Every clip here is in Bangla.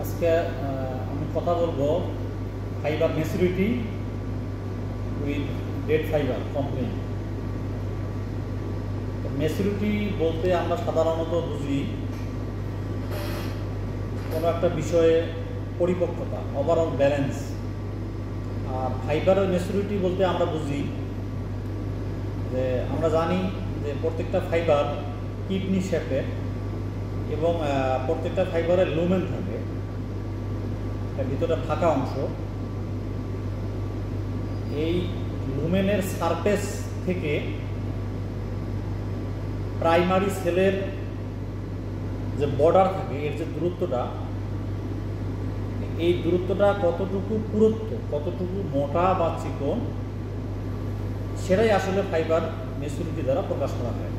আজকে আমি কথা বলবো fibre maturity with dead fibre complain. Maturity বলতে আমরা সাধারণত বুঝি কোনো একটা বিষয়ে পরিপক্কতা, ওভারঅল ব্যালেন্স। আর ফাইবারের ম্যাচুরিটি বলতে আমরা বুঝি যে আমরা জানি যে প্রত্যেকটা ফাইবার কিডনি শেপের এবং প্রত্যেকটা ফাইবারের লুমেন থাকে, ভিতরে ফাঁকা অংশ। এই লুমেনের সারফেস থেকে প্রাইমারি সেলের যে বর্ডার থাকে, এর যে দূরত্বটা, এই দূরত্বটা কতটুকু পুরুত্ব, কতটুকু মোটা বা চিকন, সেটাই আসলে ফাইবার ম্যাচুরিটি দ্বারা প্রকাশ করা হয়।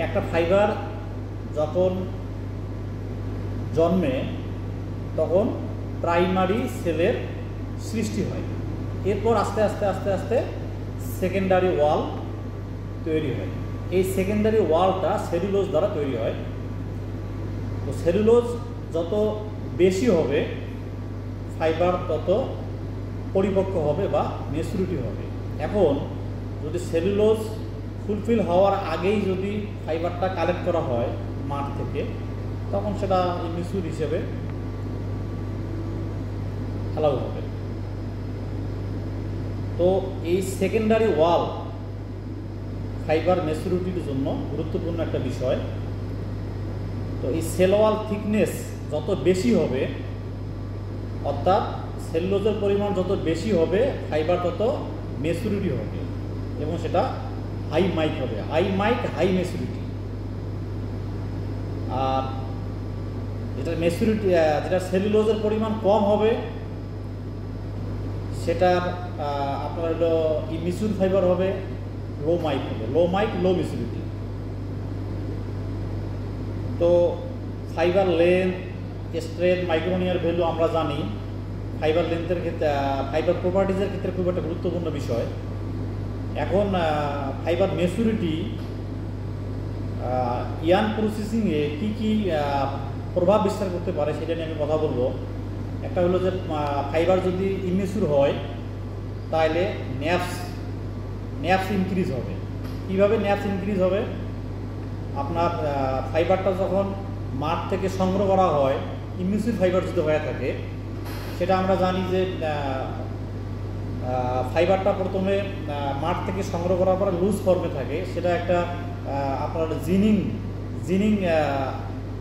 একটা ফাইবার যখন জন্মে তখন প্রাইমারি সেলের সৃষ্টি হয়, এরপর আস্তে আস্তে আস্তে আস্তে সেকেন্ডারি ওয়াল তৈরি হয়। এই সেকেন্ডারি ওয়ালটা সেলুলোজ দ্বারা তৈরি হয়। তো সেলুলোজ যত বেশি হবে ফাইবার তত পরিপক্ক হবে বা ম্যাচুরিটি হবে। এখন যদি সেলুলোজ ফুলফিল হওয়ার আগেই যদি ফাইবারটা কালেক্ট করা হয় মাঠ থেকে, তখন সেটা ইমিচুর হিসেবে অ্যালাউ হবে। তো এই সেকেন্ডারি ওয়াল ফাইবার ম্যাচুরিটির জন্য গুরুত্বপূর্ণ একটা বিষয়। তো এই সেল ওয়াল থিকনেস যত বেশি হবে, অর্থাৎ সেলুলোজের পরিমাণ যত বেশি হবে, ফাইবার তত ম্যাচুরিটি হবে এবং সেটা হাই মাইক হবে। হাই মাইক, হাই ম্যাচুরিটি। আর যেটা ম্যাচুরিটি, যেটা সেলুলোজের পরিমাণ কম হবে, সেটার আপনার হলো ইমিচুর ফাইবার হবে, লো মাইক হবে। লো মাইক, লো ম্যাচুরিটি। তো ফাইবার লেন্থ, স্ট্রেংথ, মাইক্রোনিয়ার ভ্যালু আমরা জানি। ফাইবার লেন্থের ক্ষেত্রে, ফাইবার প্রপার্টিজের ক্ষেত্রে খুব একটা গুরুত্বপূর্ণ বিষয়। এখন ফাইবার ম্যাচুরিটি ইয়ান প্রসেসিংয়ে কী কী প্রভাব বিস্তার করতে পারে সেটা নিয়ে আমি কথা বলবো। একটা হলো যে ফাইবার যদি ইমেচুর হয় তাহলে ন্যাপস ইনক্রিজ হবে। কীভাবে ন্যাপস ইনক্রিজ হবে? আপনার ফাইবারটা যখন মাঠ থেকে সংগ্রহ করা হয়, ইমেচুর ফাইবার যদি হয়ে থাকে, সেটা আমরা জানি যে ফাইবারটা প্রথমে মাঠ থেকে সংগ্রহ করার পরে লুজ ফর্মে থাকে। সেটা একটা আপনার জিনিং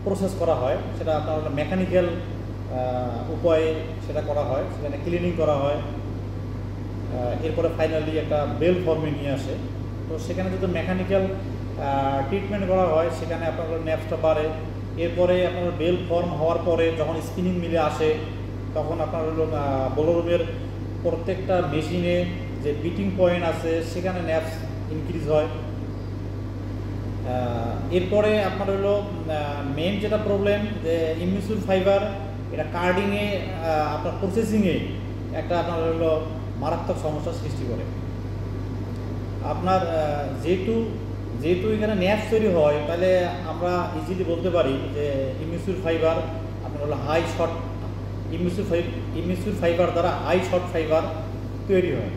প্রসেস করা হয়। সেটা আপনার মেকানিক্যাল উপায়ে সেটা করা হয়, সেখানে ক্লিনিং করা হয়। এরপরে ফাইনালি একটা বেল ফর্মে নিয়ে আসে। তো সেখানে যদি মেকানিক্যাল ট্রিটমেন্ট করা হয়, সেখানে আপনার ন্যাপসটা বাড়ে। এরপরে আপনার বেল ফর্ম হওয়ার পরে যখন স্পিনিং মিলে আসে, তখন আপনার হলো বোলোরুমের প্রত্যেকটা মেশিনে যে বিটিং পয়েন্ট আছে, সেখানে ন্যাপস ইনক্রিজ হয়। এরপরে আপনার হলো মেন যেটা প্রবলেম, যে ইমিচুর ফাইবার এটা কার্ডিংয়ে, আপনার প্রসেসিংয়ে একটা আপনার হলো মারাত্মক সমস্যার সৃষ্টি করে। আপনার যেহেতু এখানে ন্যাপস তৈরি হয়, তাহলে আমরা ইজিলি বলতে পারি যে ইমিচুর ফাইবার আপনার হলো হাই শর্ট, ইমিচুর ফাইবার দ্বারা হাই শর্ট ফাইবার তৈরি হয়।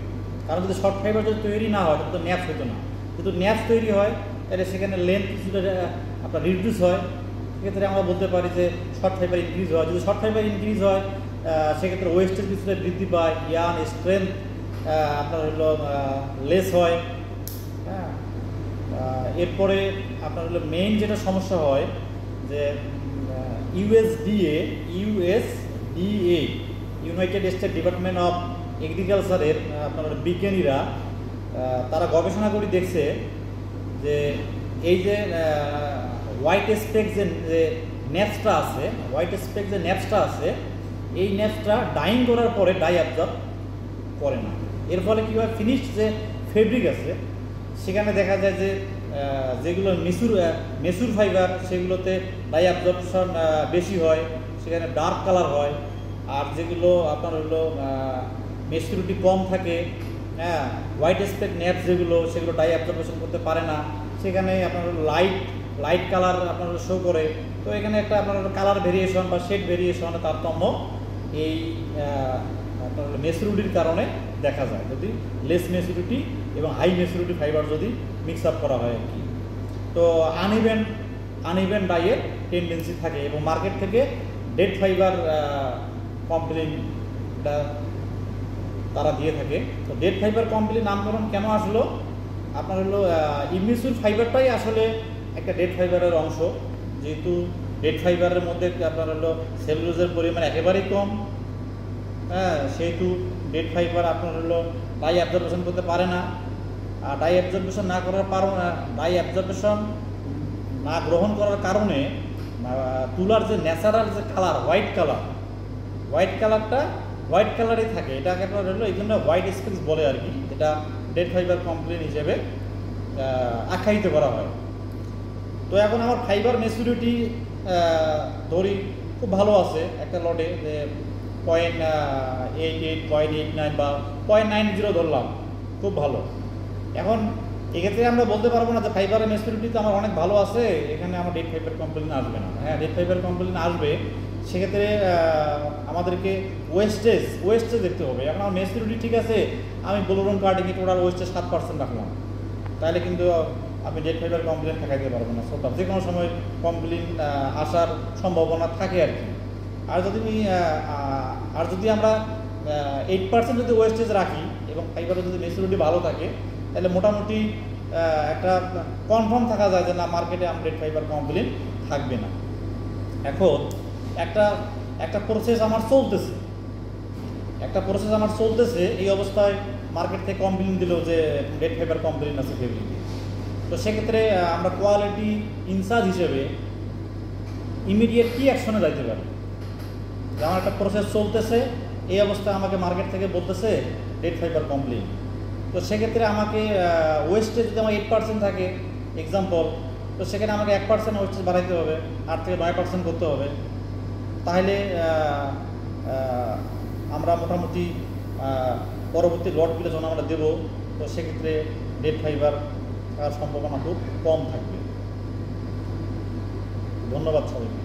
কারণ যদি শর্ট ফাইবার যদি তৈরি না হয়, তাহলে তো ন্যাপস হতো না। যদি ন্যাপস তৈরি হয়, তাহলে সেখানে লেন্থ কিছুটা আপনার রিডিউস হয়। সেক্ষেত্রে আমরা বলতে পারি যে শর্ট ফাইবার ইনক্রিজ হয়। যদি শর্ট ফাইবার ইনক্রিজ হয়, সেক্ষেত্রে ওয়েস্টেজ কিছুটা বৃদ্ধি পায়, ইয়ান স্ট্রেংথ আপনার হলো লেস হয়। হ্যাঁ, এরপরে আপনার হলো মেইন যেটা সমস্যা হয়, যে USDA United State Department of এগ্রিকালচারের আপনার বিজ্ঞানীরা তারা গবেষণা করে দেখছে যে এই যে হোয়াইট স্পেক যে ন্যাপসটা আছে, এই ন্যাপসটা ডাইং করার পরে ডাই অ্যাবজর্ব করে না। এর ফলে কী হয়, ফিনিশড যে ফেব্রিক আছে, সেখানে দেখা যায় যে যেগুলো মেচুর ফাইবার, সেগুলোতে ডাই অ্যাবজর্পশন বেশি হয়, সেখানে ডার্ক কালার হয়। আর যেগুলো আপনার হলো ম্যাচুরিটি কম থাকে, হ্যাঁ, হোয়াইট স্পেক ন্যাপস যেগুলো, সেগুলো ডাই অ্যাবজর্পশন করতে পারে না, সেখানে আপনার লাইট কালার আপনার শো করে। তো এখানে একটা আপনার কালার ভেরিয়েশন বা শেড ভেরিয়েশনের তারতম্য এই আপনার মেচুরিটির কারণে দেখা যায়, যদি লেস মেচুরিটি এবং হাই মেচুরিটি ফাইবার যদি মিক্স আপ করা হয় আর কি। তো আনইভেন ডাইয়ের টেন্ডেন্সি থাকে এবং মার্কেট থেকে ডেড ফাইবার কমপ্লেন তারা দিয়ে থাকে। তো ডেড ফাইবার কমপ্লেন নামকরণ কেন আসলো, আপনার হলো ইমিউর ফাইবারটাই আসলে একটা ডেড ফাইবারের অংশ, যেহেতু ডেড ফাইবারের মধ্যে আপনার হলো সেলুলোজের পরিমাণ একেবারেই কম, হ্যাঁ, সেহেতু ডেড ফাইবার আপনার হলো ডাই অ্যাবজর্বেশন করতে পারে না। আর ডাই অ্যাবজর্বেশন না করার ডাই অ্যাবজর্বেশন না গ্রহণ করার কারণে তুলার যে ন্যাচারাল যে কালার হোয়াইট কালারই থাকে, এটাকে আপনার হলো এই জন্য হোয়াইট স্পেক্স বলে আর কি, যেটা ডেড ফাইবার কমপ্লেন হিসেবে আখ্যায়িত করা হয়। তো এখন আমার ফাইবার মেচুরিটি ধরি খুব ভালো আছে একটা লটে, যে 0.88, 0.89 বা 0.90 ধরলাম, খুব ভালো। এখন এক্ষেত্রে আমরা বলতে পারবো না যে ফাইবারের মেচুরিটি তো আমার অনেক ভালো আছে, এখানে আমার ডেড ফাইবার কমপ্লেন আসবে না। হ্যাঁ, ডেড ফাইবার কমপ্লেন আসবে, সেক্ষেত্রে আমাদেরকে ওয়েস্টেজ দেখতে হবে। এখন আমার মেচুরিটি ঠিক আছে, আমি ব্লুরুম কার্ডিংয়ে টোটাল ওয়েস্টেজ 7% রাখলাম, তাহলে কিন্তু আপনি ডেড ফাইবার কমপ্লেন ঠেকাইতে পারবেন না। সব যে কোনো সময় কমপ্লেন আসার সম্ভাবনা থাকে আর কি। আর যদি আমরা 8% যদি ওয়েস্টেজ রাখি এবং ফাইবারের যদি মেচুরিটি ভালো থাকে, তাহলে মোটামুটি একটা কনফার্ম থাকা যায় যে না, মার্কেটে আমার ডেড ফাইবার কমপ্লেন থাকবে না। এখন একটা প্রসেস আমার চলতেছে, এই অবস্থায় মার্কেট থেকে কমপ্লেন দিল যে ডেড ফাইবার কমপ্লেন আছে ফেব্রিকে। তো সেক্ষেত্রে আমরা কোয়ালিটি ইনচার্জ হিসেবে ইমিডিয়েট কি অ্যাকশনে যাইতে পারি, যে আমার একটা প্রসেস চলতেছে, এই অবস্থায় আমাকে মার্কেট থেকে বলতেছে ডেড ফাইবার কমপ্লেন। তো সেক্ষেত্রে আমাকে ওয়েস্টেজ যদি আমার 8% থাকে এক্সাম্পল, তো সেখানে আমাকে 1% ওয়েস্টেজ বাড়াইতে হবে, 8 থেকে 9% করতে হবে, তাহলে আমরা মোটামুটি পরবর্তী লটগুলো যখন আমরা দেবো, তো সেক্ষেত্রে ডেড ফাইবার সম্ভাবনা খুব কম থাকবে। ধন্যবাদ সবাইকে।